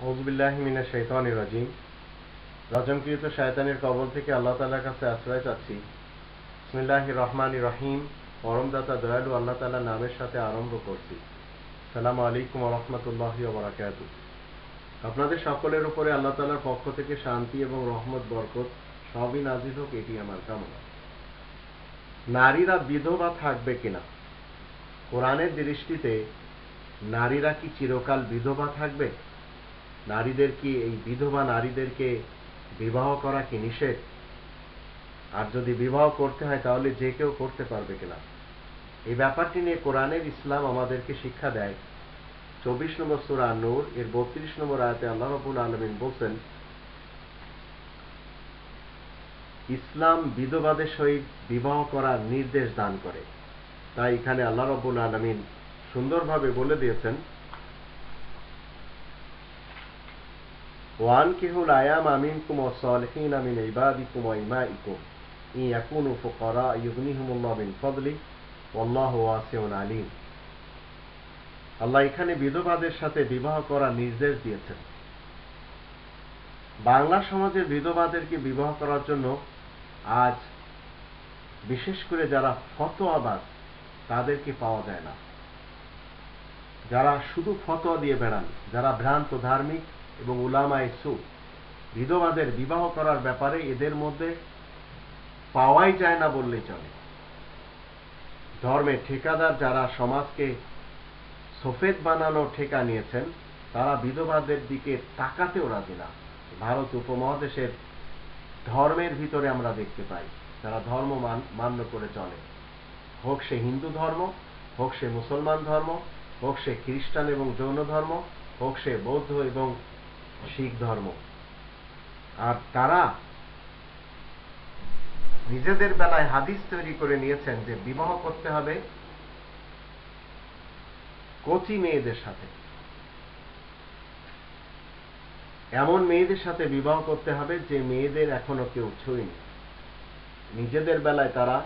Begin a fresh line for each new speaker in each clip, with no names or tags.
আউযুবিল্লাহি মিনাশ শাইতানির রাজিম। রজমকৃত শয়তানের কবল থেকে আল্লাহ তাআলার কাছে আশ্রয় চাচ্ছি। বিসমিল্লাহির রহমানির রহিম। পরমদাতা দয়ালু আল্লাহ তাআলার নামের সাথে আরম্ভ করছি। আসসালামু আলাইকুম ওয়া রাহমাতুল্লাহি ওয়া বারাকাতুহু। আপনাদের সকলের উপরে আল্লাহ তাআলার পক্ষ থেকে শান্তি এবং রহমত বরকত সবই নাজিল হোক, এটি আমার কামনা। নারীরা বিধবা থাকবে কিনা? কোরআনের দৃষ্টিতে নারীরা কি চিরকাল বিধবা থাকবে? নারীদের কি এই বিধবা নারীদেরকে বিবাহ করা কি নিষেধ? আর যদি বিবাহ করতে হয় তাহলে যে কেউ করতে পারবে কিনা? এই ব্যাপারটি নিয়ে কোরআনের ইসলাম আমাদেরকে শিক্ষা দেয়। 24 নম্বর সূরা নূর এর 32 নম্বর আয়াতে আল্লাহ রাব্বুল আলামিন বলেন, ইসলাম বিধবাদের সহিত বিবাহ করার নির্দেশ দান করে। তাই এখানে আল্লাহ রাব্বুল আলামিন সুন্দরভাবে বলে দিয়েছেন, ওয়ানকিহুল আয়ামা মিনকুম ওয়াস-সালিহিনা মিন ইবাদিকুম ওয়া ইমাইকুম ইন ইয়াকুনু ফুকারা ইউগনিহুমুল্লাহু মিন ফাদলি ওয়াল্লাহু ওয়াসিউন আলিম। আল্লাহ এখানে বিধবাদের সাথে বিবাহ করার নির্দেশ দিয়েছেন। বাংলা সমাজের বিধবাদেরকে বিবাহ করার জন্য আজ বিশেষ করে যারা ফতোয়াবাজ তাদেরকে পাওয়া যায় না। যারা শুধু ফতোয়া দিয়ে বেড়ান, যারা ভ্রান্ত ধার্মিক এবং উলামায়ে সু, বিধবাদের বিবাহ করার ব্যাপারে এদের মধ্যে পাওয়াই যায় না বললেই চলে। ধর্মের ঠিকাদার যারা সমাজকে সফেদ বানানোর ঠিকা নিয়েছেন, তারা বিধবাদের দিকে তাকাতেও রাজি না। ভারত উপমহাদেশের ধর্মের ভিতরে আমরা দেখতে পাই তারা ধর্ম মান্য করে চলে, হোক সে হিন্দু ধর্ম, হোক সে মুসলমান ধর্ম, হোক সে খ্রিস্টান এবং জৈন ধর্ম, হোক সে বৌদ্ধ এবং শিখ ধর্ম। আর তারা নিজেদের বেলায় হাদিস তৈরি করে নিয়েছেন যে বিবাহ করতে হবে কচি মেয়েদের সাথে, এমন মেয়েদের সাথে বিবাহ করতে হবে যে মেয়েদের এখনো কেউ ছুঁয়নি। নিজেদের বেলায় তারা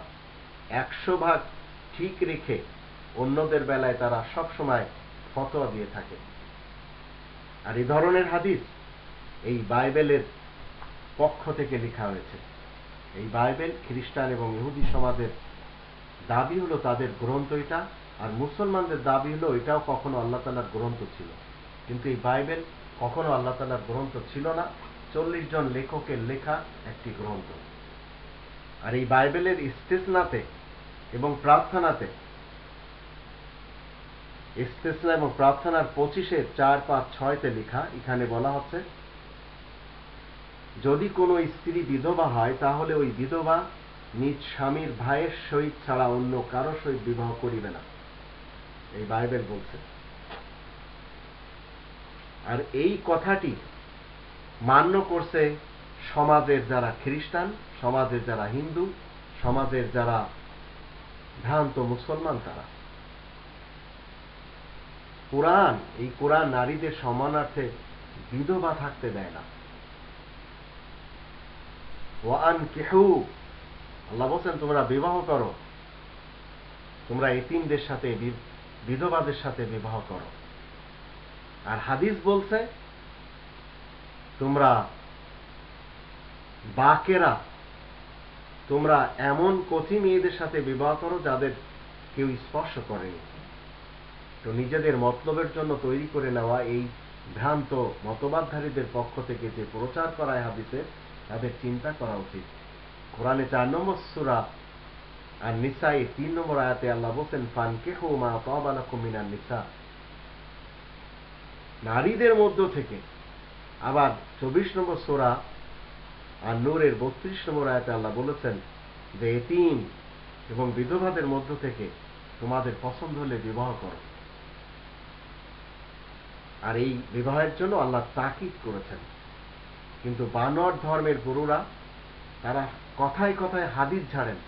100% ঠিক রেখে অন্যদের বেলায় তারা সবসময় ফতোয়া দিয়ে থাকে। আর এই ধরনের হাদিস এই বাইবেলের পক্ষ থেকে লেখা হয়েছে। এই বাইবেল খ্রিস্টান এবং ইহুদি সমাজের দাবি হলো তাদের গ্রন্থ এটা, আর মুসলমানদের দাবি হলো এটাও কখনো আল্লাহ তাআলার গ্রন্থ ছিল। কিন্তু এই বাইবেল কখনো আল্লাহ তাআলার গ্রন্থ ছিল না, 40 জন লেখকের লেখা একটি গ্রন্থ। আর এই বাইবেলের ইস্তেসনাতে এবং প্রার্থনাতে, ইস্তেসনা এবং প্রার্থনার 25-4-5-6 লেখা, এখানে বলা হচ্ছে, যদি কোনো স্ত্রী বিধবা হয় তাহলে ওই বিধবা নিজ স্বামীর ভাইয়ের সহিত ছাড়া অন্য কারো সহিত বিবাহ করিবে না। এই বাইবেল বলছে। আর এই কথাটি মান্য করছে সমাজের যারা খ্রিস্টান, সমাজের যারা হিন্দু, সমাজের যারা ভ্রান্ত মুসলমান, তারা। এই কোরআন নারীদের সম্মানার্থে বিধবা থাকতে দেয় না। ওয়ানকিহু, আল্লাহ বলেন তোমরা বিবাহ করো, তোমরা এতিমদের সাথে, বিধবাদের সাথে বিবাহ করো। আর হাদিস বলছে তোমরা বাকেরা, তোমরা এমন কচি মেয়েদের সাথে বিবাহ করো যাদের কেউ স্পর্শ করেনি। তো নিজেদের মতলবের জন্য তৈরি করে নেওয়া এই ভ্রান্ত মতবাদধারীদের পক্ষ থেকে যে প্রচার করায় হাদিসে, তাদের চিন্তা করা উচিত। কোরআনে 4 নম্বর সূরা আর নিসায়ে 3 নম্বর আয়াতে আল্লাহ বলেন, ফানকিহু মা তাবা লাকুম মিনান নিসা, নারীদের মধ্য থেকে। আবার 24 নম্বর সূরা আর নূরের 32 নম্বর আয়াতে আল্লাহ বলেছেন যে এতিম এবং বিধবাদের মধ্য থেকে তোমাদের পছন্দ হলে বিবাহ করো। আর এই বিবাহের জন্য আল্লাহ তাকিদ করেছেন। কিন্তু বানর ধর্মের গুরুরা তারা কথায় কথায় হাদিস ঝাড়েন,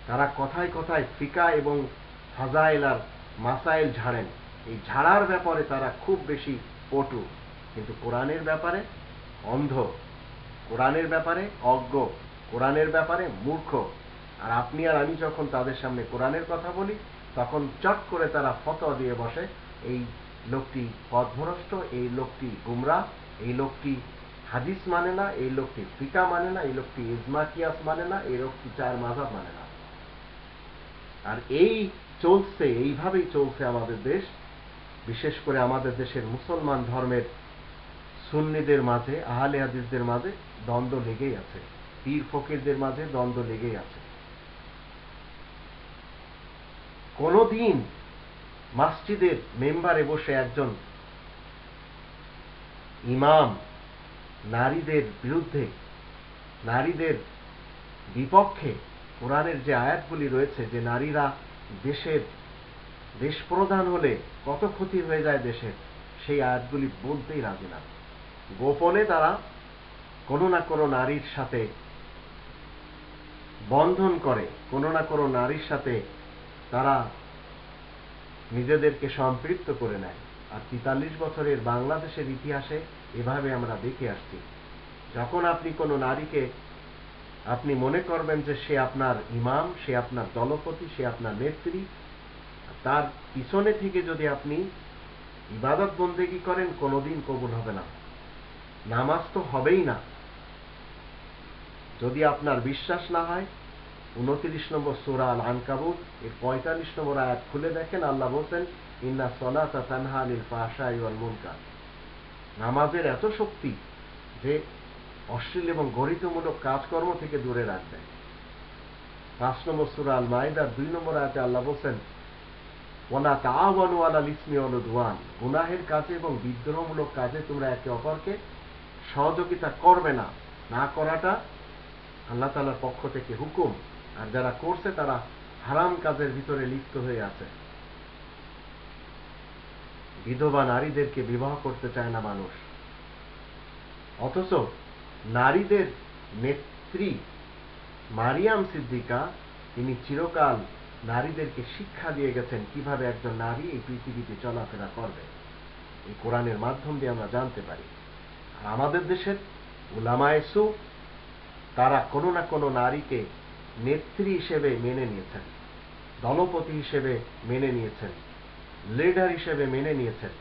তারা কথায় কথায় ফিকা এবং ফাজাইল আর মাসাইল ঝাড়েন। এই ঝাড়ার ব্যাপারে তারা খুব বেশি পটু, কিন্তু কোরআনের ব্যাপারে অন্ধ, কোরআনের ব্যাপারে অজ্ঞ, কোরআনের ব্যাপারে মূর্খ। আর আপনি আর আমি যখন তাদের সামনে কোরআনের কথা বলি, তখন চট করে তারা ফতোয়া দিয়ে বসে, এই লোকটি পথভ্রষ্ট, এই লোকটি গুমরাহ, এই লোকটি হাদিস মানে না, এই লোকটি ফিকা মানে না, এই লোকটি ইজমা কিয়াস মানে না, এই লোকটি চার মাযহাব মানে না। আর এই চলছে, এইভাবেই চলছে আমাদের দেশ। বিশেষ করে আমাদের দেশের মুসলমান ধর্মের সুন্নিদের মাঝে, আহলে হাদিসদের মাঝে দ্বন্দ্ব লেগেই আছে, পীর ফকিরদের মাঝে দ্বন্দ্ব লেগেই আছে। কোনদিন মসজিদের মেম্বারে বসে একজন ইমাম নারীদের বিরুদ্ধে, নারীদের বিপক্ষে কোরআনের যে আয়াতগুলি রয়েছে, যে নারীরা দেশ প্রধান হলে কত ক্ষতি হয়ে যায় দেশের, সেই আয়াতগুলি বলতেই রাজি না। গোপনে তারা কোনো না কোনো নারীর সাথে বন্ধন করে, কোনো না কোনো নারীর সাথে তারা নিজেদেরকে সম্পৃক্ত করে নেয়। আর ৪৩ বছরের বাংলাদেশের ইতিহাসে এভাবে আমরা দেখে আসছি। যখন আপনি কোনো নারীকে আপনি মনে করবেন যে সে আপনার ইমাম, সে আপনার দলপতি, সে আপনার নেত্রী, তার পিছনে থেকে যদি আপনি ইবাদত বন্দেগী করেন, কোনোদিন কবুল হবে না। নামাজ তো হবেই না। যদি আপনার বিশ্বাস না হয়, 29 নম্বর সূরা আল আনকাবুত এর 45 নম্বর আয়াত খুলে দেখেন। আল্লাহ বলছেন, ইন্না সলাতা তানহা আনিল ফাহশাই ওয়াল মুনকার। নামাজের এত শক্তি যে অশ্লীল এবং গরিতমূলক কাজকর্ম থেকে দূরে রাখবে। 5 নম্বর সূরা আল মাইদার 2 নম্বর আয়াতে আল্লাহ বলছেন, ওয়ালা তাআওয়ানু আলাল ইসমি ওয়াল উদওয়ান। গুনাহের কাজে এবং বিদ্রোহমূলক কাজে তোমরা একে অপরকে সহযোগিতা করবে না। না করাটা আল্লাহ তাআলার পক্ষ থেকে হুকুম। আর যারা করছে তারা হারাম কাজের ভিতরে লিপ্ত হয়ে আছে। বিধবা নারীদেরকে বিবাহ করতে চায় না মানুষ, অথচ নারীদের নেত্রী মারিয়াম সিদ্দিকা, তিনি চিরকাল নারীদেরকে শিক্ষা দিয়ে গেছেন কিভাবে একজন নারী এই পৃথিবীতে চলাফেরা করবে। এই কোরআনের মাধ্যম দিয়ে আমরা জানতে পারি। আর আমাদের দেশের উলামায়ে সু, তারা কোনো না কোনো নারীকে নেত্রী হিসেবে মেনে নিয়েছেন, দলপতি হিসেবে মেনে নিয়েছেন, লিডার হিসেবে মেনে নিয়েছেন।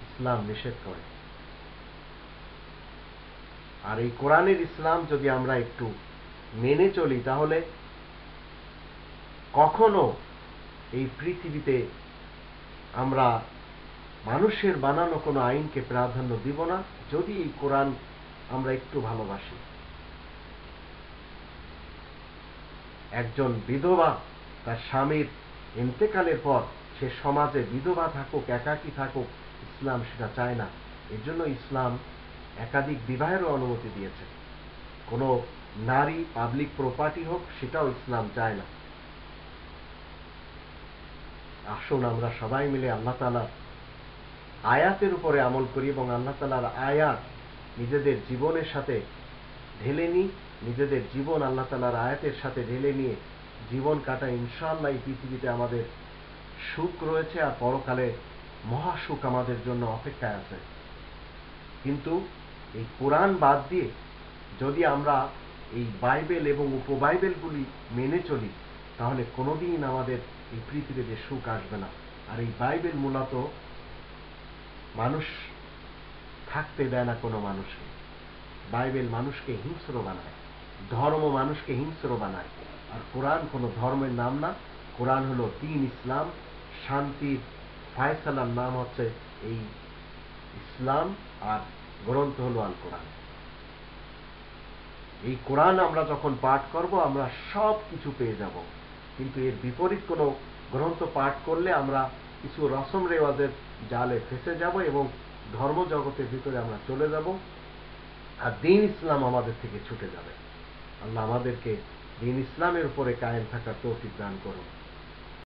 ইসলাম নিষেধ করে। আর এই কোরআনের ইসলাম যদি আমরা একটু মেনে চলি, তাহলে কখনো এই পৃথিবীতে আমরা মানুষের বানানো কোনো আইনকে প্রাধান্য দিব না, যদি এই কোরআন আমরা একটু ভালোবাসি। একজন বিধবা তার স্বামীর ইন্তেকালের পর সে সমাজে বিধবা থাকুক, একাকী থাকুক, ইসলাম সেটা চায় না। এর জন্য ইসলাম একাধিক বিবাহেরও অনুমতি দিয়েছে। কোনো নারী পাবলিক প্রপার্টি হোক, সেটাও ইসলাম চায় না। আসুন আমরা সবাই মিলে আল্লাহ তাআলার আয়াতের উপরে আমল করি এবং আল্লাহ তাআলার আয়াত নিজেদের জীবনের সাথে ঢেলে নিই, নিজেদের জীবন আল্লাহ তাআলার আয়াতের সাথে ঢেলে নিয়ে জীবন কাটাই। ইনশাআল্লাহ এই পৃথিবীতে আমাদের সুখ রয়েছে, আর পরকালে মহাসুখ আমাদের জন্য অপেক্ষায় আছে। কিন্তু এই কোরআন বাদ দিয়ে যদি আমরা এই বাইবেল এবং উপবাইবেলগুলি মেনে চলি, তাহলে কোনোদিন আমাদের এই পৃথিবীতে সুখ আসবে না। আর এই বাইবেল মূলত মানুষ থাকতে দেয় না কোনো মানুষকে। বাইবেল মানুষকে হিংস্র বানায়, ধর্ম মানুষকে হিংস্র বানায়। আর কোরআন কোনো ধর্মের নাম না, কোরআন হলো দ্বীন ইসলাম, শান্তির ফায়সালার নাম হচ্ছে এই ইসলাম, আর গ্রন্থ হলো আল কোরআন। এই কোরআন আমরা যখন পাঠ করব, আমরা সব কিছু পেয়ে যাব। কিন্তু এর বিপরীত কোনো গ্রন্থ পাঠ করলে আমরা কিছু রসম রেওয়াজের জালে ফেসে যাব এবং ধর্মজগতের ভিতরে আমরা চলে যাব, আর দ্বীন ইসলাম আমাদের থেকে ছুটে যাবে। আল্লাহ আমাদেরকে দ্বীন ইসলামের উপরে কায়েম থাকার তৌফিক দান করুন।